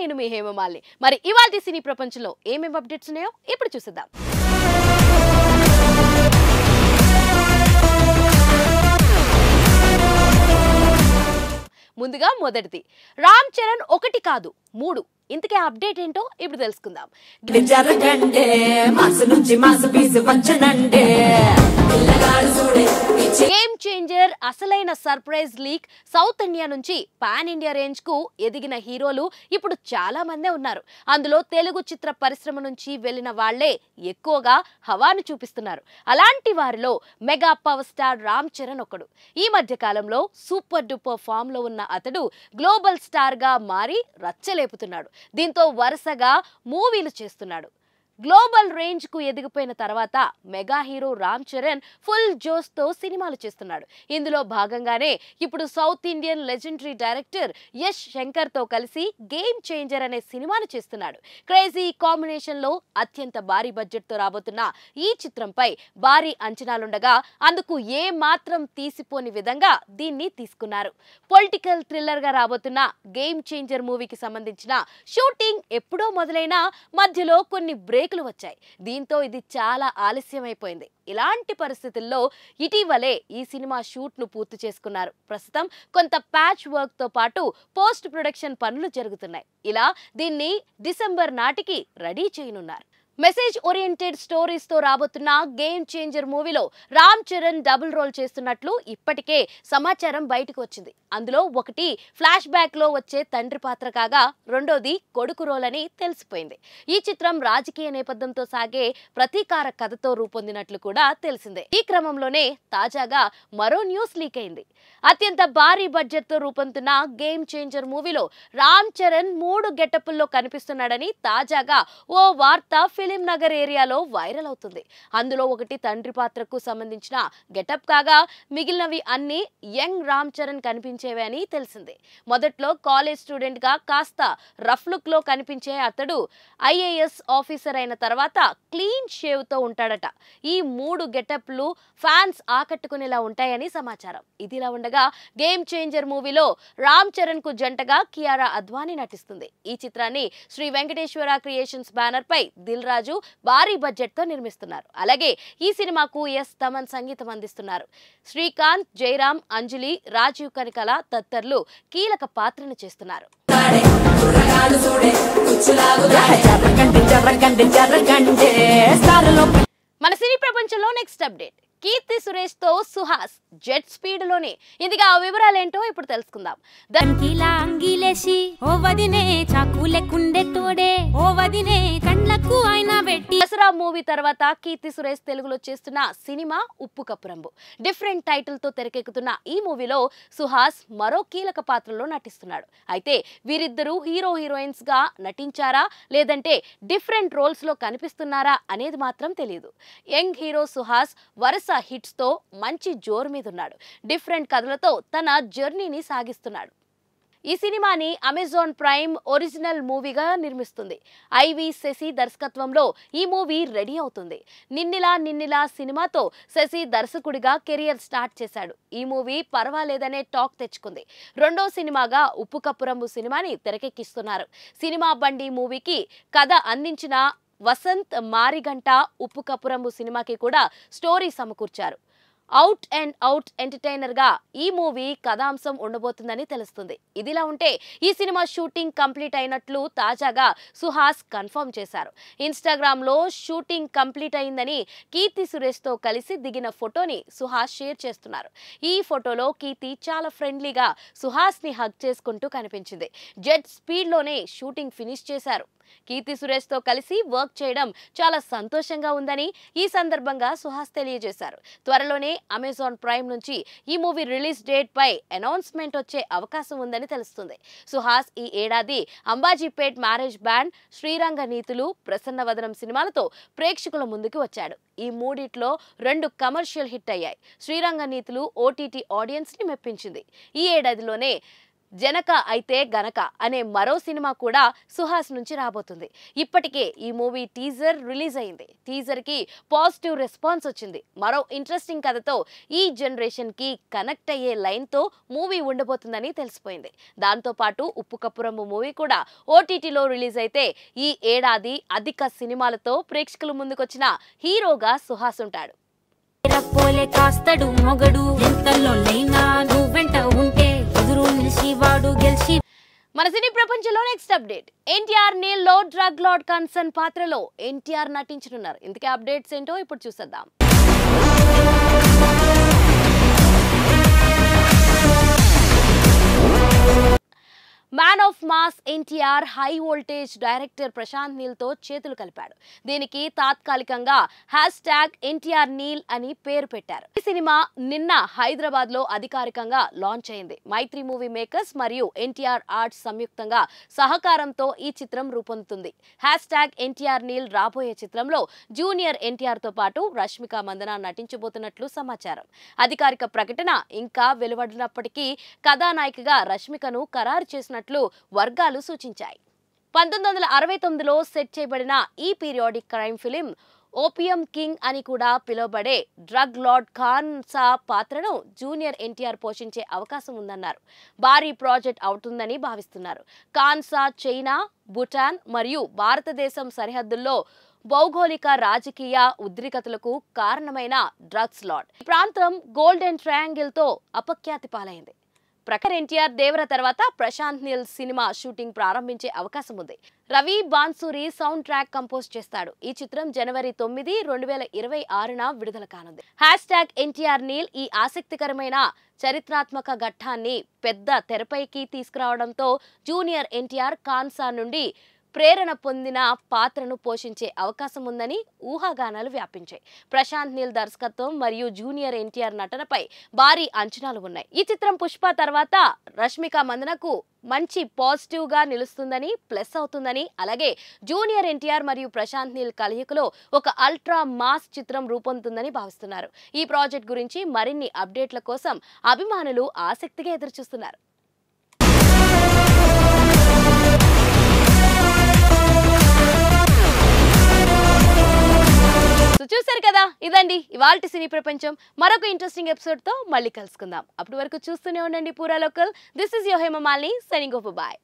నేను మీ హేమమాలిని. మరి ఇవాల్టి సినీ ప్రపంచంలో ఏమేం అప్డేట్స్ ఉన్నాయో ఇప్పుడు చూసేద్దాం. ముందుగా మొదటిది రామ్ చరణ్ ఒకటి కాదు 3. ఇంతకీ అప్డేట్ ఏంటో ఇప్పుడు తెలుసుకుందాం. గేమ్ చేంజర్ అసలైన సర్ప్రైజ్ లీక్. సౌత్ ఇండియా నుంచి పాన్ ఇండియా రేంజ్ కు ఎదిగిన హీరోలు ఇప్పుడు చాలా మందే ఉన్నారు. అందులో తెలుగు చిత్ర పరిశ్రమ నుంచి వెళ్లిన వాళ్లే ఎక్కువగా హవాను చూపిస్తున్నారు. అలాంటి వారిలో mega power star Ram Charan ఒకడు. ఈ మధ్య కాలంలో సూపర్ డూపర్ ఫామ్ లో ఉన్న అతడు గ్లోబల్ స్టార్ గా మారి రచ్చలేపుతున్నాడు. దీంతో వరుసగా మూవీలు చేస్తున్నాడు. గ్లోబల్ రేంజ్ కు ఎదిగిపోయిన తర్వాత mega hero Ram Charan full జోష్ తో సినిమాలు చేస్తున్నాడు. ఇందులో భాగంగానే ఇప్పుడు south Indian legendary director Yash Shankar తో కలిసి గేమ్ చేంజర్ అనే సినిమాను చేస్తున్నాడు. క్రేజీ కాంబినేషన్ లో అత్యంత భారీ బడ్జెట్ తో రాబోతున్న ఈ చిత్రంపై భారీ అంచనాలుండగా అందుకు ఏ మాత్రం తీసిపోని విధంగా దీన్ని తీసుకున్నారు. పొలిటికల్ థ్రిల్లర్ గా రాబోతున్న గేమ్ చేంజర్ మూవీకి సంబంధించిన షూటింగ్ ఎప్పుడో మొదలైనా మధ్యలో కొన్ని బ్రేకులు వచ్చాయి. దీంతో ఇది చాలా ఆలస్యమైపోయింది. ఇలాంటి పరిస్థితుల్లో ఇటీవలే ఈ సినిమా షూట్ ను పూర్తి చేసుకున్నారు. ప్రస్తుతం కొంత ప్యాచ్ వర్క్ తో పాటు పోస్ట్ ప్రొడక్షన్ పనులు జరుగుతున్నాయి. ఇలా దీన్ని డిసెంబర్ నాటికి రెడీ చేయనున్నారు. మెసేజ్ ఓరియంటెడ్ స్టోరీస్ తో రాబోతున్న గేమ్ చేంజర్ మూవీలో రామ్ చరణ్ డబుల్ రోల్ చేస్తున్నట్లు ఇప్పటికే సమాచారం బయటకు వచ్చింది. అందులో ఒకటి ఫ్లాష్ బ్యాక్ లో వచ్చే తండ్రి పాత్ర కాగా రెండోది కొడుకు రోల్ అని తెలిసిపోయింది. ఈ చిత్రం రాజకీయ నేపథ్యంతో సాగే ప్రతీకార కథతో రూపొందినట్లు కూడా తెలిసిందే. ఈ క్రమంలోనే తాజాగా మరో న్యూస్ లీక్ అయింది. అత్యంత భారీ బడ్జెట్ తో రూపొందుతున్న గేమ్ చేంజర్ మూవీలో రామ్ చరణ్ 3 గెటప్పుల్లో కనిపిస్తున్నాడని తాజాగా ఓ వార్త ఫిలిం నగర్ ఏరియాలో వైరల్ అవుతుంది. అందులో ఒకటి తండ్రి పాత్రకు సంబంధించిన గెటప్ కాగా మిగిలినవి అన్ని యంగ్ రామ్ చరణ్ కనిపించేవే అని తెలిసింది. మొదట్లో కాలేజ్ స్టూడెంట్ గా కాస్త రఫ్ లుక్ లో కనిపించే అతడు ఐఏఎస్ ఆఫీసర్ అయిన తర్వాత క్లీన్ షేవ్ తో ఉంటాడట. ఈ 3 గెటప్లు ఫ్యాన్స్ ఆకట్టుకునేలా ఉంటాయని సమాచారం. ఇదిలా ఉండగా గేమ్ చేంజర్ మూవీలో రామ్ చరణ్ కు జంటగా కియారా అద్వానీ నటిస్తుంది. ఈ చిత్రాన్ని శ్రీ వెంకటేశ్వర క్రియేషన్స్ బ్యానర్ పై దిల్ రాజు భారీ బడ్జెట్ తో నిర్మిస్తున్నారు. అలాగే ఈ సినిమాకు ఎస్ తమన్ సంగీతం అందిస్తున్నారు. శ్రీకాంత్, జయరామ్, అంజలి, రాజీవ్ కనికల తదితరులు కీలక పాత్రను చేస్తున్నారు. మన సినీ ప్రపంచంలో నెక్స్ట్ అప్డేట్ కీర్తి సురేష్ తో సుహాస్ జెట్ స్పీడ్ లోనే. ఇందుగా ఆ వివరాలేంటో ఇప్పుడు తెలుసుకుందాం. దసరా మూవీ తర్వాత కీర్తి సురేష్ తెలుగులో చేస్తున్న సినిమా ఉప్పు కప్పు రంబు. డిఫరెంట్ టైటిల్ తో తెరకెక్కుతున్న ఈ మూవీలో సుహాస్ మరో కీలక పాత్రలో నటిస్తున్నాడు. అయితే వీరిద్దరూ హీరో హీరోయిన్స్ గా నటించారా లేదంటే డిఫరెంట్ రోల్స్ లో కనిపిస్తున్నారా అనేది మాత్రం తెలియదు. యంగ్ హీరో సుహాస్ వరుస హిట్స్ తో మంచి జోరు మీద ఉన్నాడు. డిఫరెంట్ కథలతో తన జర్నీని సాగిస్తున్నాడు. ఈ సినిమాని అమెజాన్ ప్రైమ్ ఒరిజినల్ మూవీగా నిర్మిస్తుంది. ఐవి శశి దర్శకత్వంలో ఈ మూవీ రెడీ అవుతుంది. నిన్నిలా సినిమాతో శశి దర్శకుడిగా కెరియర్ స్టార్ట్ చేశాడు. ఈ మూవీ పర్వాలేదనే టాక్ తెచ్చుకుంది. రెండో సినిమాగా ఉప్పు కప్పు రంబు సినిమాని తెరకెక్కిస్తున్నారు. సినిమా బండి మూవీకి కథ అందించిన వసంత్ మారిగంట ఉప్పు కప్పు రంబు సినిమాకి కూడా స్టోరీ సమకూర్చారు. అవుట్ అండ్ అవుట్ ఎంటర్టైనర్ గా ఈ మూవీ కథాంశం ఉండబోతుందని తెలుస్తుంది. ఇదిలా ఉంటే ఈ సినిమా షూటింగ్ కంప్లీట్ అయినట్లు తాజాగా సుహాస్ కన్ఫర్మ్ చేశారు. ఇన్స్టాగ్రామ్ లో షూటింగ్ కంప్లీట్ అయిందని కీర్తి సురేష్ తో కలిసి దిగిన ఫోటోని సుహాస్ షేర్ చేస్తున్నారు. ఈ ఫోటోలో కీర్తి చాలా ఫ్రెండ్లీగా సుహాస్ ని హగ్ చేసుకుంటూ కనిపించింది. జెట్ స్పీడ్ లోనే షూటింగ్ ఫినిష్ చేశారు. కీర్తి సురేష్ తో కలిసి వర్క్ చేయడం చాలా సంతోషంగా ఉందని ఈ సందర్భంగా సుహాస్ తెలియజేశారు. త్వరలోనే అమెజాన్ ప్రైమ్ నుంచి ఈ మూవీ రిలీజ్ డేట్ పై అనౌన్స్మెంట్ వచ్చే అవకాశం ఉందని తెలుస్తుంది. సుహాస్ ఈ ఏడాది అంబాజీపేట్ మ్యారేజ్ బ్యాండ్, శ్రీరంగ నీతులు, ప్రసన్నవదనం సినిమాలతో ప్రేక్షకుల ముందుకు వచ్చాడు. ఈ మూడిట్లో 2 కమర్షియల్ హిట్ అయ్యాయి. శ్రీరంగ నీతులు ఓటీటీ ఆడియన్స్ ని మెప్పించింది. ఈ ఏడాదిలోనే జనక అయితే గనక అనే మరో సినిమా కూడా సుహాస్ నుంచి రాబోతుంది. ఇప్పటికే ఈ మూవీ టీజర్ రిలీజ్ అయింది. టీజర్ కి పాజిటివ్ రెస్పాన్స్ వచ్చింది. మరో ఇంట్రెస్టింగ్ కథతో ఈ జనరేషన్ కి కనెక్ట్ అయ్యే లైన్ తో మూవీ ఉండబోతుందని తెలిసిపోయింది. దాంతో పాటు ఉప్పు కప్పురమ్ము మూవీ కూడా ఓటీటీలో రిలీజ్ అయితే ఈ ఏడాది అధిక సినిమాలతో ప్రేక్షకుల ముందుకొచ్చిన హీరోగా సుహాస్ ఉంటాడు. మన సినీ ప్రపంచంలో నెక్స్ట్ అప్డేట్, ఎన్టీఆర్ నీల్ లో డ్రగ్ లార్డ్ కన్సర్న్ పాత్రలో ఎన్టీఆర్ నటించనున్నారు. ఇంతకీ అప్డేట్స్ ఏంటో ఇప్పుడు చూసేద్దాం. Man of mass NTR high voltage director Prashanth Neel తో చేతులు కలిపాడు. దీనికి తాత్కాలికంగా #ఎన్టీఆర్ నీల్ అని పేరు పెట్టారు. ఈ సినిమా నిన్న హైదరాబాద్ లో అధికారికంగా లాంచ్ అయింది. మైత్రి మూవీ మేకర్స్ మరియు ఎన్టీఆర్ ఆర్ట్స్ సంయుక్తంగా సహకారంతో ఈ చిత్రం రూపొందుతుంది. #ఎన్టీఆర్ నీల్ రాబోయే చిత్రంలో జూనియర్ ఎన్టీఆర్ తో పాటు రష్మిక మందన నటించబోతున్నట్లు సమాచారం. అధికారిక ప్రకటన ఇంకా వెలువడినప్పటికీ కథానాయికగా రష్మికను ఖరారు చేసినట్లు వర్గాలు సూచించాయి. 1969లో సెట్ చేయబడిన ఈ periodic crime film opium king అని కూడా పిలువబడే డ్రగ్ లార్డ్ ఖాన్సా పాత్రను జూనియర్ ఎన్టీఆర్ పోషించే అవకాశం ఉందన్నారు. భారీ ప్రాజెక్ట్ అవుతుందని భావిస్తున్నారు. ఖాన్సా చైనా, భూటాన్ మరియు భారతదేశం సరిహద్దుల్లో భౌగోళిక రాజకీయ ఉద్రిక్తతలకు కారణమైన డ్రగ్స్ లార్డ్. ఈ ప్రాంతం గోల్డెన్ ట్రయాంగిల్ తో అపఖ్యాతి పాలైంది. ఎన్టీఆర్ దేవర తర్వాత ప్రశాంత్ నీల్ సినిమా షూటింగ్ ప్రారంభించే అవకాశం ఉంది. Ravi Bansuri sound track compose చేస్తాడు. ఈ చిత్రం జనవరి 9, 2026న విడుదల కానుంది. #ఎన్టీఆర్ నీల్ ఈ ఆసక్తికరమైన చరిత్రాత్మక ఘట్టాన్ని పెద్ద తెరపైకి తీసుకురావడంతో జూనియర్ ఎన్టీఆర్ ఖాన్సా నుండి ప్రేరణ పొందిన పాత్రను పోషించే అవకాశం ఉందని ఊహాగానాలు వ్యాపించాయి. ప్రశాంత్ నీల్ దర్శకత్వం మరియు జూనియర్ ఎన్టీఆర్ నటనపై భారీ అంచనాలు ఉన్నాయి. ఈ చిత్రం పుష్ప తర్వాత రష్మిక మందనకు మంచి పాజిటివ్ గా నిలుస్తుందని, ప్లస్ అవుతుందని, అలాగే జూనియర్ ఎన్టీఆర్ మరియు ప్రశాంత్ నీల్ కలయికలో ఒక అల్ట్రా మాస్ చిత్రం రూపొందుతుందని భావిస్తున్నారు. ఈ ప్రాజెక్ట్ గురించి మరిన్ని అప్డేట్ల కోసం అభిమానులు ఆసక్తిగా ఎదురుచూస్తున్నారు. చూసారు కదా, ఇదండి ఇవాల్టి సినీ ప్రపంచం. మరొక ఇంట్రెస్టింగ్ ఎపిసోడ్ తో మళ్ళీ కలుసుకుందాం. అప్పటి వరకు చూస్తూనే ఉండండి పూరా local. This is your Hemamalini signing off. Bye.